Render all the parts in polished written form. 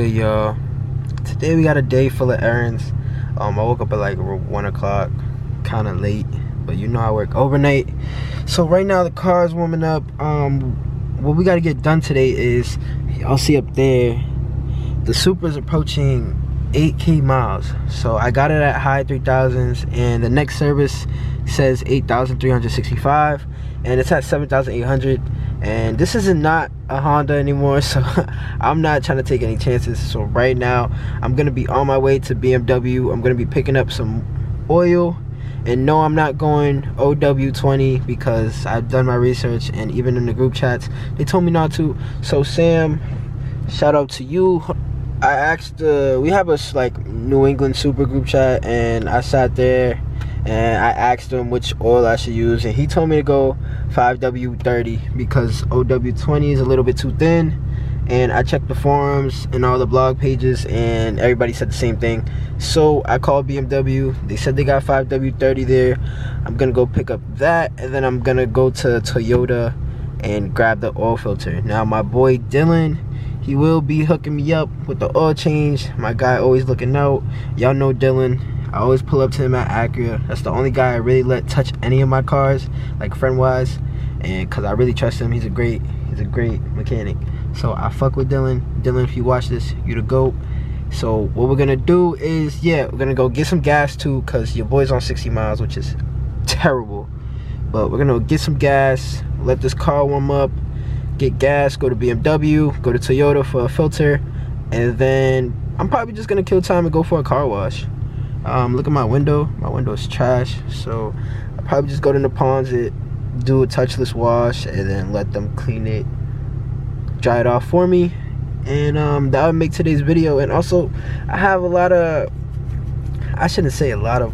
good, y'all? Today we got a day full of errands. I woke up at like 1 o'clock, kind of late, but you know I work overnight. So right now the car's warming up. What we got to get done today is, y'all see up there, the Supra's approaching 8K miles. So I got it at high 3000s, and the next service says 8,365, and it's at 7,800. And this is not a Honda anymore, so I'm not trying to take any chances. So right now I'm gonna be on my way to BMW. I'm gonna be picking up some oil, and no, I'm not going OW20 because I've done my research, and even in the group chats they told me not to. So Sam, shout out to you. I asked, we have a like New England Super group chat, and I sat there and I asked him which oil I should use, and he told me to go 5W30 because OW20 is a little bit too thin. And I checked the forums and all the blog pages, and everybody said the same thing. So I called BMW. They said they got 5W30 there. I'm gonna go pick up that, and then I'm gonna go to Toyota and grab the oil filter. Now my boy Dylan, he will be hooking me up with the oil change. My guy always looking out. Y'all know Dylan. I always pull up to him at Acura. That's the only guy I really let touch any of my cars, like friend wise, and cause I really trust him. He's a great mechanic. So I fuck with Dylan. Dylan, if you watch this, you the GOAT. So what we're gonna do is, yeah, we're gonna go get some gas too, cause your boy's on 60 miles, which is terrible. But we're gonna get some gas, let this car warm up, get gas, go to BMW, go to Toyota for a filter, and then I'm probably just gonna kill time and go for a car wash. Look at my window. My window is trash, so I'll probably just go to Napon's, do a touchless wash, and then let them clean it, dry it off for me, and that would make today's video. And also, I have a lot of, I shouldn't say a lot of,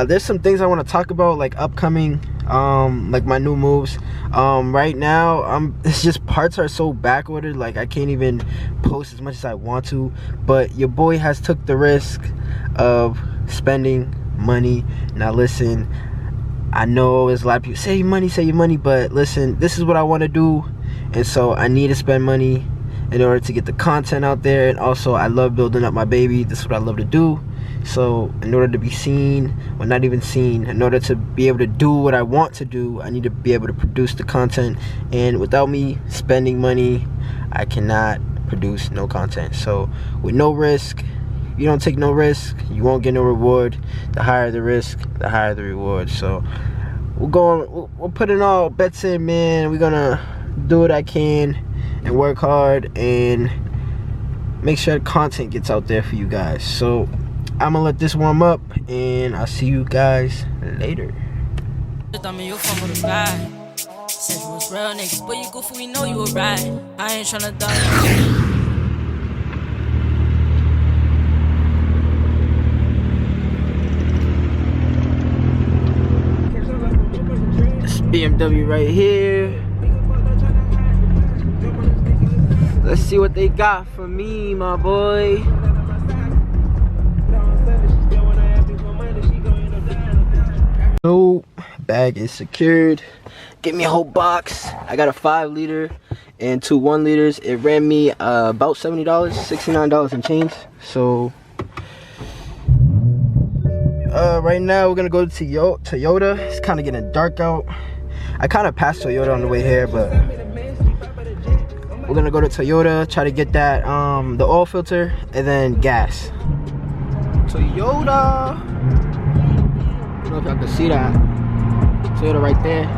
there's some things I want to talk about, like upcoming, like my new moves. Right now, it's just parts are so backordered, like I can't even post as much as I want to. But your boy has took the risk of spending money. Now listen, I know there's a lot of people say your money, but listen, this is what I want to do, and so I need to spend money in order to get the content out there. And also, I love building up my baby. This is what I love to do. So in order to be seen, well, not even seen, in order to be able to do what I want to do, I need to be able to produce the content. And without me spending money, I cannot produce no content. So with no risk, you don't take no risk, you won't get no reward. The higher the risk, the higher the reward. So we're putting all bets in, man. We're gonna do what I can and work hard and make sure the content gets out there for you guys. So I'm gonna let this warm up, and I'll see you guys later. Said you was real niggas, but you goofy, we know you were right. I ain't tryna die. BMW right here. Let's see what they got for me, my boy. No, bag is secured. Get me a whole box. I got a 5 liter and 2 1 liters. It ran me about $70, $69 and change. So right now we're gonna go to Toyota. It's kind of getting dark out. I kind of passed Toyota on the way here, but we're gonna go to Toyota, try to get that the oil filter, and then gas. Toyota. I don't know if y'all can see that. Toyota right there.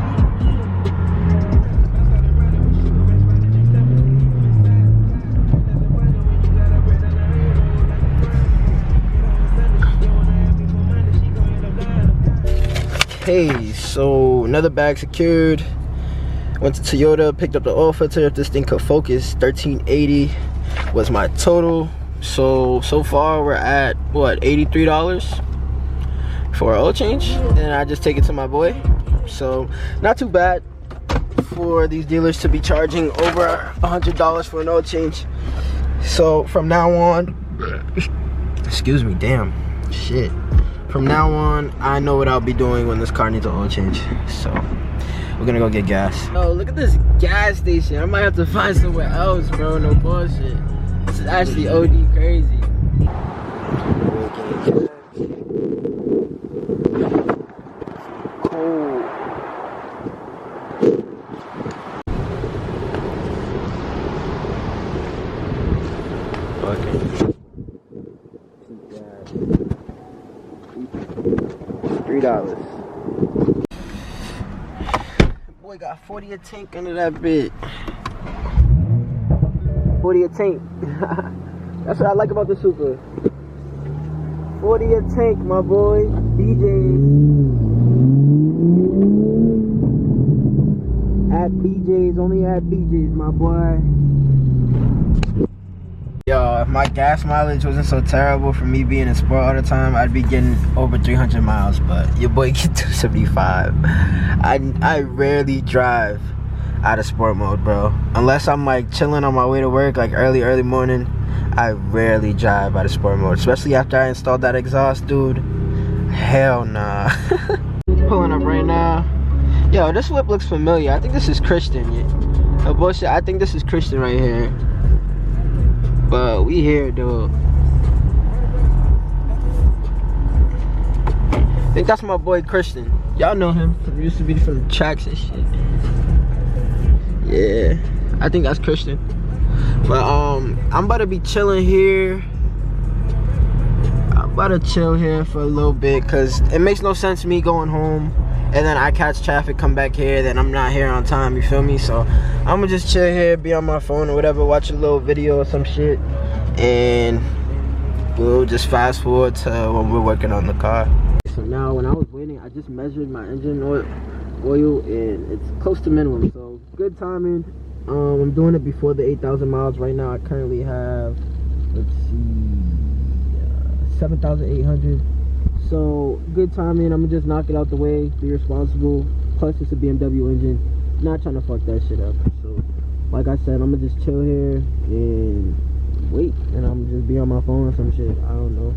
Okay, so another bag secured. Went to Toyota, picked up the oil filter. If this thing could focus, $13.80 was my total. So far we're at what, $83 for an oil change, and I just take it to my boy. So not too bad for these dealers to be charging over $100 for an oil change. So from now on, excuse me, damn, shit. From now on, I know what I'll be doing when this car needs an oil change. So we're gonna go get gas. Oh, look at this gas station. I might have to find somewhere else, bro. No bullshit. This is actually OD crazy. Cool. Okay. $3. Boy got 40 a tank under that bit. 40 a tank. That's what I like about the Supra. 40 a tank, my boy. BJ's. At BJ's, only at BJ's, my boy. Yo, if my gas mileage wasn't so terrible for me being in sport all the time, I'd be getting over 300 miles, but your boy get 275. I rarely drive out of sport mode, bro. Unless I'm like chilling on my way to work, like early morning, I rarely drive out of sport mode, especially after I installed that exhaust, dude. Hell nah. Pulling up right now. Yo, this whip looks familiar. I think this is Christian. Yeah. No bullshit, I think this is Christian right here. But we here, dude. I think that's my boy Christian. Y'all know him. He used to be from the tracks and shit. Yeah, I think that's Christian. But I'm about to be chilling here. I'm about to chill here for a little bit because it makes no sense me going home and then I catch traffic, come back here, then I'm not here on time, you feel me? So I'm gonna just chill here, be on my phone or whatever, watch a little video or some shit, and we'll just fast forward to when we're working on the car. So now when I was waiting, I just measured my engine oil and it's close to minimum, so good timing. I'm doing it before the 8,000 miles. Right now I currently have, let's see, 7,800. So good timing. I'm gonna just knock it out the way, be responsible. Plus it's a BMW engine, not trying to fuck that shit up. So like I said, I'm gonna just chill here and wait, and I'm gonna just be on my phone or some shit. I don't know,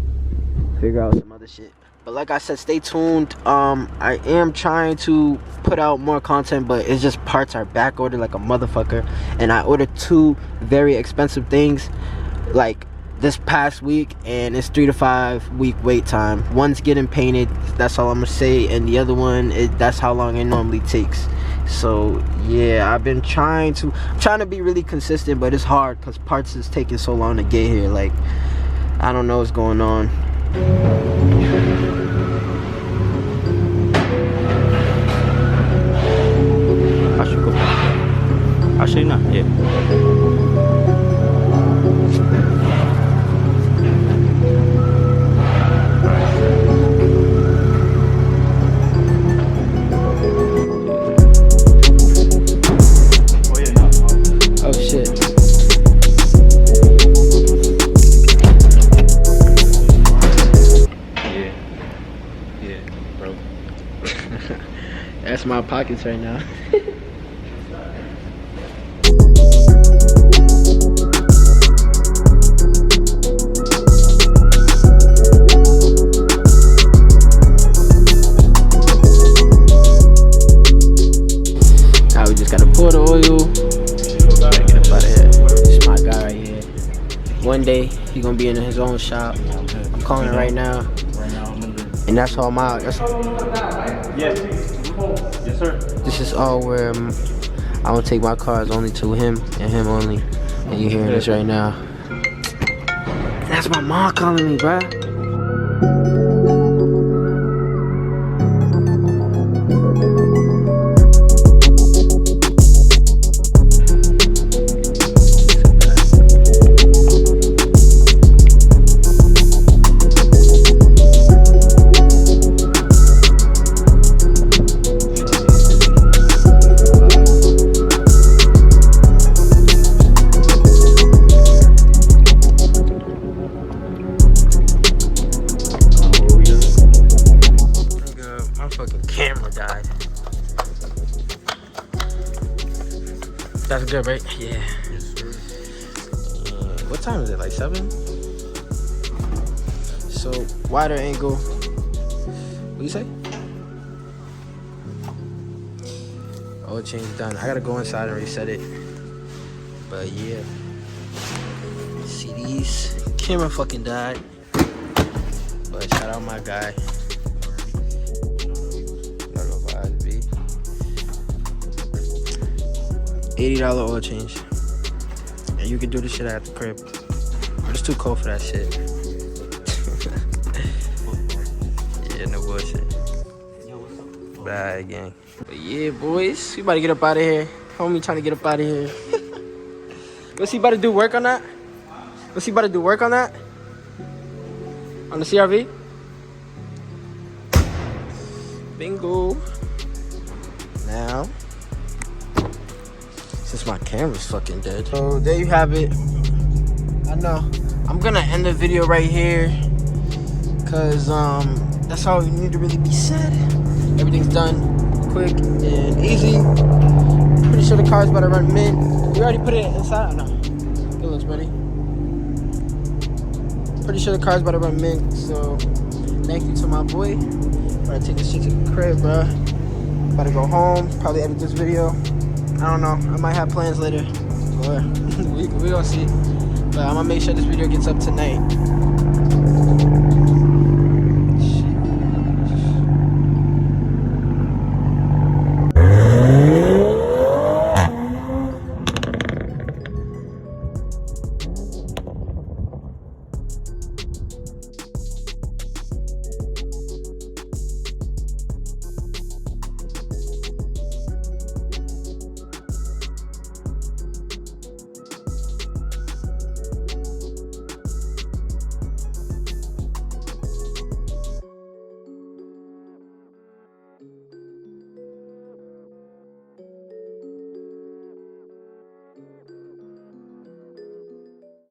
figure out some other shit. But like I said, stay tuned. I am trying to put out more content, but it's just parts are back ordered like a motherfucker, and I ordered 2 very expensive things like this past week, and it's 3 to 5 week wait time. One's getting painted, that's all I'm gonna say, and the other one, that's how long it normally takes. So yeah, I'm trying to be really consistent, but it's hard because parts is taking so long to get here. Like, I don't know what's going on. I should go. I'll show you now. Yeah. Oh shit. Yeah, bro. That's my pockets right now. Now we just gotta pour the oil. Get up out of here. This is my guy right here. One day he gonna be in his own shop. I'm calling it right now. And that's all my. Yes. Yes, sir. This is all where I will take my cars only to him and him only. And you hearing this right now. That's my mom calling me, bruh. That's good, right? Yeah. Yes, sir. What time is it? Like 7? So wider angle. What do you say? Oil change done. I gotta go inside and reset it. But yeah. See peace. Camera fucking died. But shout out my guy. $80 oil change. And you can do this shit at the crib. But it's too cold for that shit. Yeah, no bullshit. Bye, gang. But yeah, boys, we about to get up out of here. Homie trying to get up out of here. What's he about to do? Work on that? What's he about to do? Work on that? On the CRV? Bingo. Now, since my camera's fucking dead. So there you have it. I know. I'm gonna end the video right here. Cause that's all you need to really be said. Everything's done quick and easy. Pretty sure the car's about to run mint. You already put it inside? No. It looks ready. Pretty sure the car's about to run mint. So thank you to my boy. About to take this shit to the crib, bruh. About to go home. Probably edit this video. I don't know. I might have plans later. Or we gonna see. But I'm gonna make sure this video gets up tonight.